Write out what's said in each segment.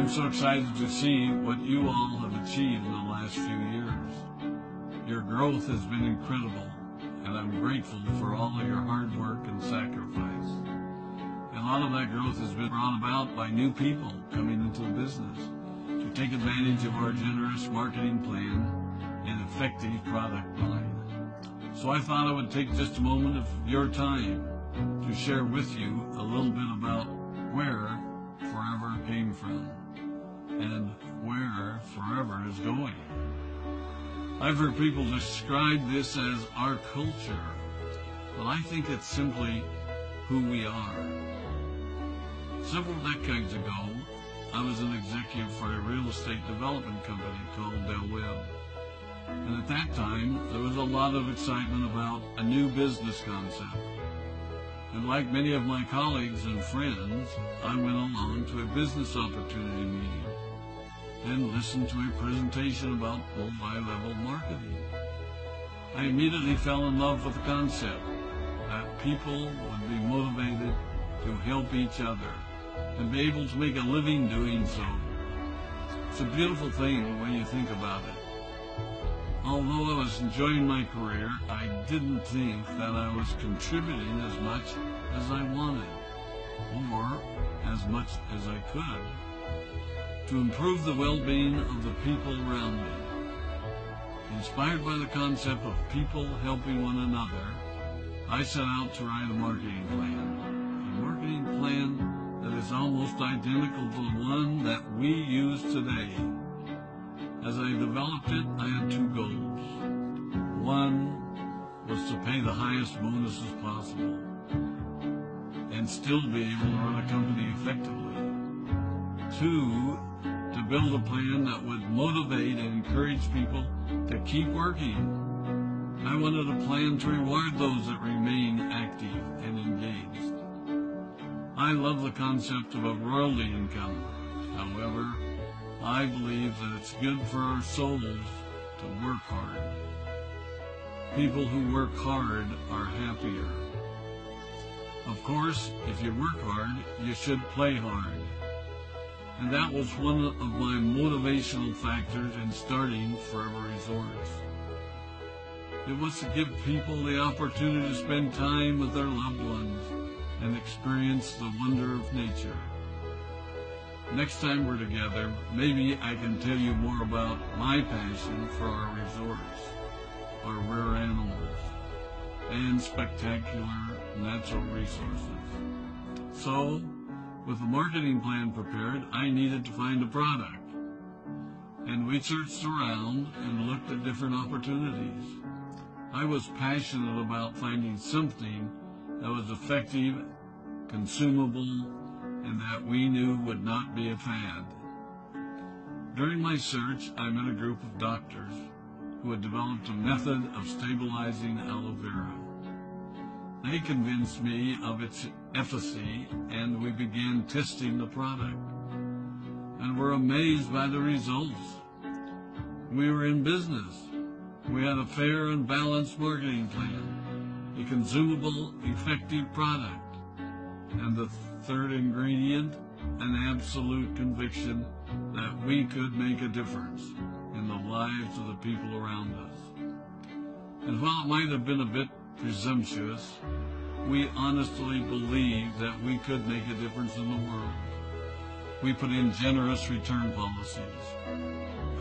I'm so excited to see what you all have achieved in the last few years. Your growth has been incredible, and I'm grateful for all of your hard work and sacrifice. And a lot of that growth has been brought about by new people coming into the business to take advantage of our generous marketing plan and effective product line. So I thought I would take just a moment of your time to share with you a little bit about where Forever came from and where Forever is going. I've heard people describe this as our culture, but I think it's simply who we are. Several decades ago, I was an executive for a real estate development company called Del Webb. And at that time, there was a lot of excitement about a new business concept. And like many of my colleagues and friends, I went along to a business opportunity meeting and listened to a presentation about multi-level marketing. I immediately fell in love with the concept that people would be motivated to help each other and be able to make a living doing so. It's a beautiful thing when you think about it. Although I was enjoying my career, I didn't think that I was contributing as much as I wanted, or as much as I could, to improve the well-being of the people around me. Inspired by the concept of people helping one another, I set out to write a marketing plan that is almost identical to the one that we use today. As I developed it, I had two goals. One was to pay the highest bonuses possible and still be able to run a company effectively. Two, to build a plan that would motivate and encourage people to keep working. I wanted a plan to reward those that remain active and engaged. I love the concept of a royalty income. However, I believe that it's good for our souls to work hard. People who work hard are happier. Of course, if you work hard, you should play hard. And that was one of my motivational factors in starting Forever Resorts. It was to give people the opportunity to spend time with their loved ones and experience the wonder of nature. Next time we're together, maybe I can tell you more about my passion for our resorts, our rare animals, and spectacular natural resources. So, with the marketing plan prepared, I needed to find a product. And we searched around and looked at different opportunities. I was passionate about finding something that was effective, consumable, and that we knew would not be a fad. During my search, I met a group of doctors who had developed a method of stabilizing aloe vera. They convinced me of its efficacy, and we began testing the product, and were amazed by the results. We were in business. We had a fair and balanced marketing plan, a consumable, effective product, and the third ingredient, an absolute conviction that we could make a difference in the lives of the people around us. And while it might have been a bit presumptuous, we honestly believed that we could make a difference in the world. We put in generous return policies,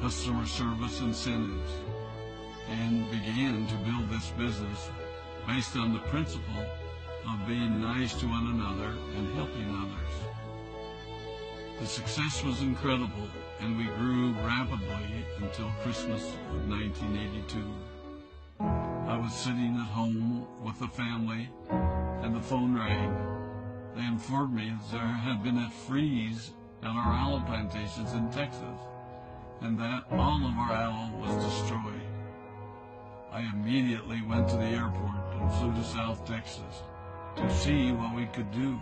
customer service incentives, and began to build this business based on the principle of being nice to one another and helping others. The success was incredible, and we grew rapidly until Christmas of 1982. I was sitting at home with the family, and the phone rang. They informed me that there had been a freeze at our aloe plantations in Texas, and that all of our aloe was destroyed. I immediately went to the airport and flew to South Texas to see what we could do.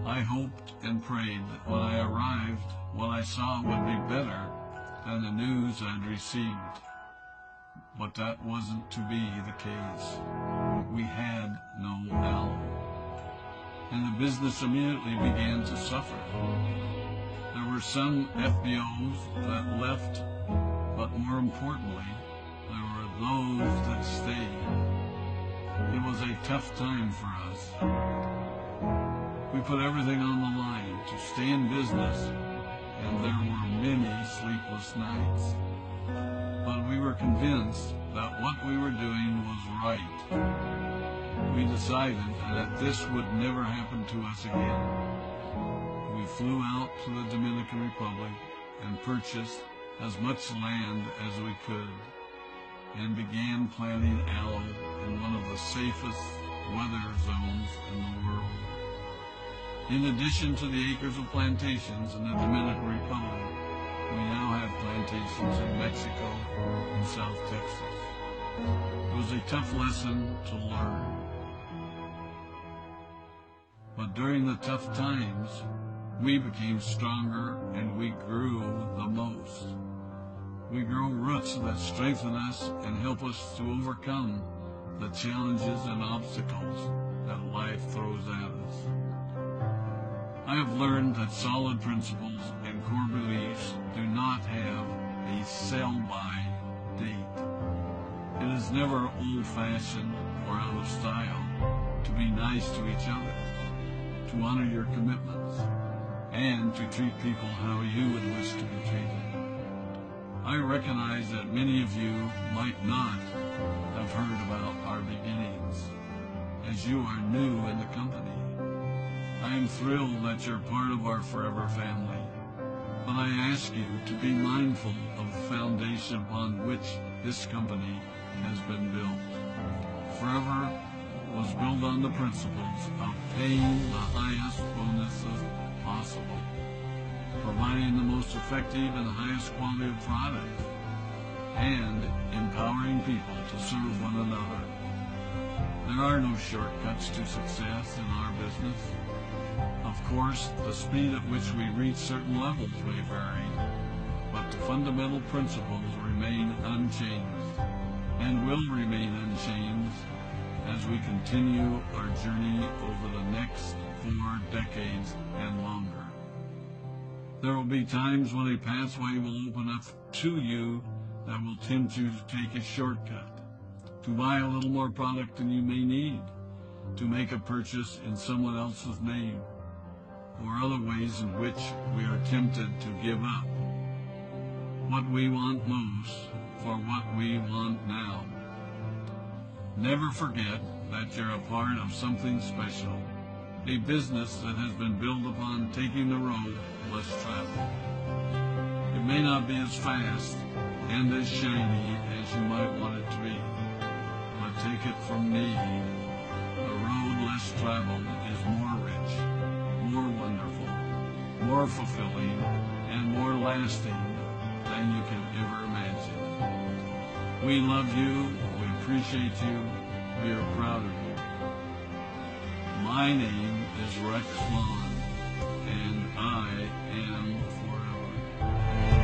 I hoped and prayed that when I arrived, what I saw would be better than the news I'd received. But that wasn't to be the case. We had no aloe, and the business immediately began to suffer. There were were some FBOs that left, but more importantly, there were those that stayed. It was a tough time for us. We put everything on the line to stay in business, and there were many sleepless nights. But we were convinced that what we were doing was right. We decided that this would never happen to us again. We flew out to the Dominican Republic and purchased as much land as we could and began planting aloe in one of the safest weather zones in the world. In addition to the acres of plantations in the Dominican Republic, we now have plantations in Mexico and South Texas. It was a tough lesson to learn. But during the tough times, we became stronger and we grew the most. We grow roots that strengthen us and help us to overcome the challenges and obstacles that life throws at us. I have learned that solid principles and core beliefs do not have a sell-by date. It is never old-fashioned or out of style to be nice to each other, to honor your commitments, and to treat people how you would wish to be treated. I recognize that many of you might not have heard about our beginnings, as you are new in the company. I am thrilled that you're part of our forever family, but I ask you to be mindful of the foundation upon which this company has been built. Forever was built on the principles of paying the highest bonuses possible, providing the most effective and highest quality of product, and empowering people to serve one another. There are no shortcuts to success in our business. Of course, the speed at which we reach certain levels may vary, but the fundamental principles remain unchanged and will remain unchanged as we continue our journey over the next 4 decades and longer. There will be times when a pathway will open up to you that will tempt you to take a shortcut, to buy a little more product than you may need, to make a purchase in someone else's name, or other ways in which we are tempted to give up what we want most for what we want now. Never forget that you're a part of something special, a business that has been built upon taking the road less traveled. It may not be as fast and as shiny as you might want it to be, but take it from me, the road less traveled is more rich, more wonderful, more fulfilling, and more lasting than you can ever imagine. We love you, we appreciate you, we are proud of you. My name is Rex Vaughn, and I am forever.